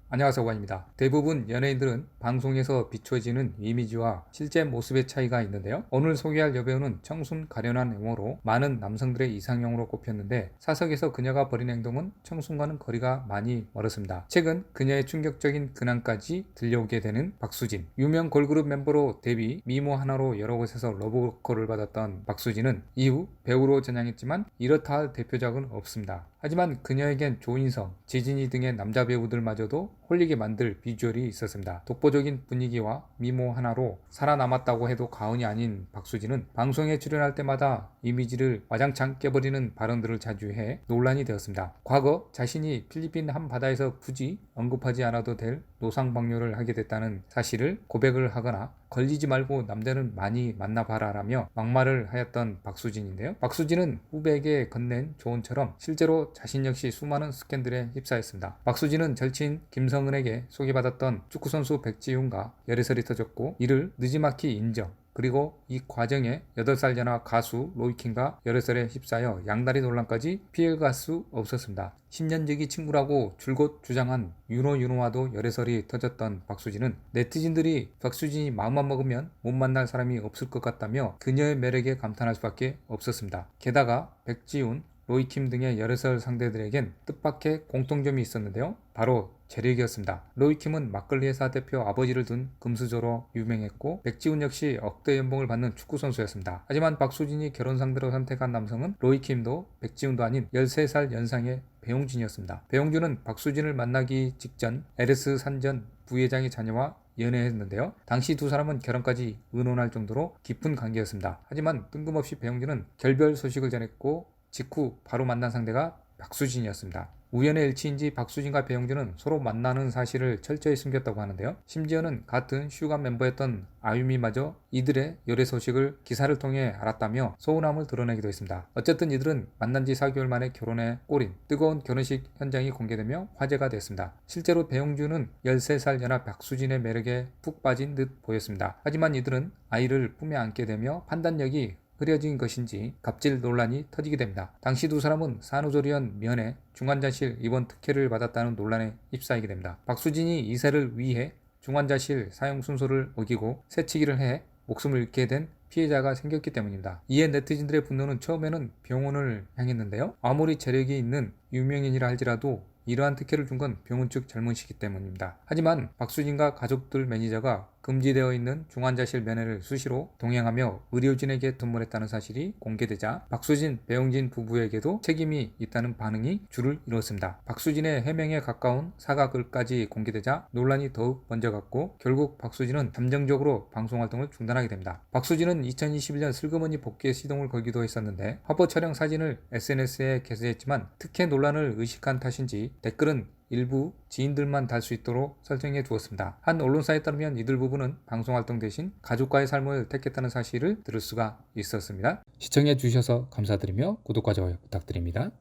안녕하세요, 오관입니다. 대부분 연예인들은 방송에서 비춰지는 이미지와 실제 모습의 차이가 있는데요. 오늘 소개할 여배우는 청순 가련한 외모로 많은 남성들의 이상형으로 꼽혔는데 사석에서 그녀가 벌인 행동은 청순과는 거리가 많이 멀었습니다. 최근 그녀의 충격적인 근황까지 들려오게 되는 박수진. 유명 걸그룹 멤버로 데뷔, 미모 하나로 여러 곳에서 러브콜을 받았던 박수진은 이후 배우로 전향했지만 이렇다 할 대표작은 없습니다. 하지만 그녀에겐 조인성, 지진이 등의 남자 배우들마저도 홀리게 만들 비주얼이 있었습니다. 독보적인 분위기와 미모 하나로 살아남았다고 해도 과언이 아닌 박수진은 방송에 출연할 때마다 이미지를 와장창 깨버리는 발언들을 자주 해 논란이 되었습니다. 과거 자신이 필리핀 한 바다에서 굳이 언급하지 않아도 될 노상방뇨를 하게 됐다는 사실을 고백을 하거나 걸리지 말고 남자는 많이 만나봐라 라며 막말을 하였던 박수진인데요. 박수진은 후배에게 건넨 조언처럼 실제로 자신 역시 수많은 스캔들에 휩싸였습니다. 박수진은 절친 김성은에게 소개받았던 축구선수 백지훈과 열애설이 터졌고 이를 느지막이 인정. 그리고 이 과정에 8살 연하 가수 로이킨과 열애설에 휩싸여 양다리 논란까지 피해갈 수 없었습니다. 10년지기 친구라고 줄곧 주장한 윤호와도 열애설이 터졌던 박수진은 네티즌들이 박수진이 마음만 먹으면 못 만날 사람이 없을 것 같다며 그녀의 매력에 감탄할 수밖에 없었습니다. 게다가 백지훈, 로이킴 등의 열애설 상대들에겐 뜻밖의 공통점이 있었는데요. 바로 재력이었습니다. 로이킴은 막걸리 회사 대표 아버지를 둔 금수저로 유명했고 백지훈 역시 억대 연봉을 받는 축구선수였습니다. 하지만 박수진이 결혼 상대로 선택한 남성은 로이킴도 백지훈도 아닌 13살 연상의 배용준이었습니다. 배용준은 박수진을 만나기 직전 LS 산전 부회장의 자녀와 연애했는데요. 당시 두 사람은 결혼까지 의논할 정도로 깊은 관계였습니다. 하지만 뜬금없이 배용준은 결별 소식을 전했고 직후 바로 만난 상대가 박수진이었습니다. 우연의 일치인지 박수진과 배용준은 서로 만나는 사실을 철저히 숨겼다고 하는데요. 심지어는 같은 슈가 멤버였던 아유미마저 이들의 열애 소식을 기사를 통해 알았다며 서운함을 드러내기도 했습니다. 어쨌든 이들은 만난 지 4개월 만에 결혼에 꼬린 뜨거운 결혼식 현장이 공개되며 화제가 됐습니다. 실제로 배용준은 13살 연하 박수진의 매력에 푹 빠진 듯 보였습니다. 하지만 이들은 아이를 품에 안게 되며 판단력이 흐려진 것인지 갑질 논란이 터지게 됩니다. 당시 두 사람은 산후조리원 면회 중환자실 입원 특혜를 받았다는 논란에 휩싸이게 됩니다. 박수진이 이세를 위해 중환자실 사용 순서를 어기고 새치기를 해 목숨을 잃게 된 피해자가 생겼기 때문입니다. 이에 네티즌들의 분노는 처음에는 병원을 향했는데요. 아무리 재력이 있는 유명인이라 할지라도 이러한 특혜를 준 건 병원 측 잘못이기 때문입니다. 하지만 박수진과 가족들 매니저가 금지되어 있는 중환자실 면회를 수시로 동행하며 의료진에게 돈벌했다는 사실이 공개되자 박수진, 배용진 부부에게도 책임이 있다는 반응이 줄을 이뤘습니다. 박수진의 해명에 가까운 사과글까지 공개되자 논란이 더욱 번져갔고 결국 박수진은 잠정적으로 방송활동을 중단하게 됩니다. 박수진은 2021년 슬그머니 복귀에 시동을 걸기도 했었는데 화보 촬영 사진을 SNS에 게재했지만 특혜 논란을 의식한 탓인지 댓글은 일부 지인들만 달 수 있도록 설정해 두었습니다. 한 언론사에 따르면 이들 부부는 방송활동 대신 가족과의 삶을 택했다는 사실을 들을 수가 있었습니다. 시청해 주셔서 감사드리며 구독과 좋아요 부탁드립니다.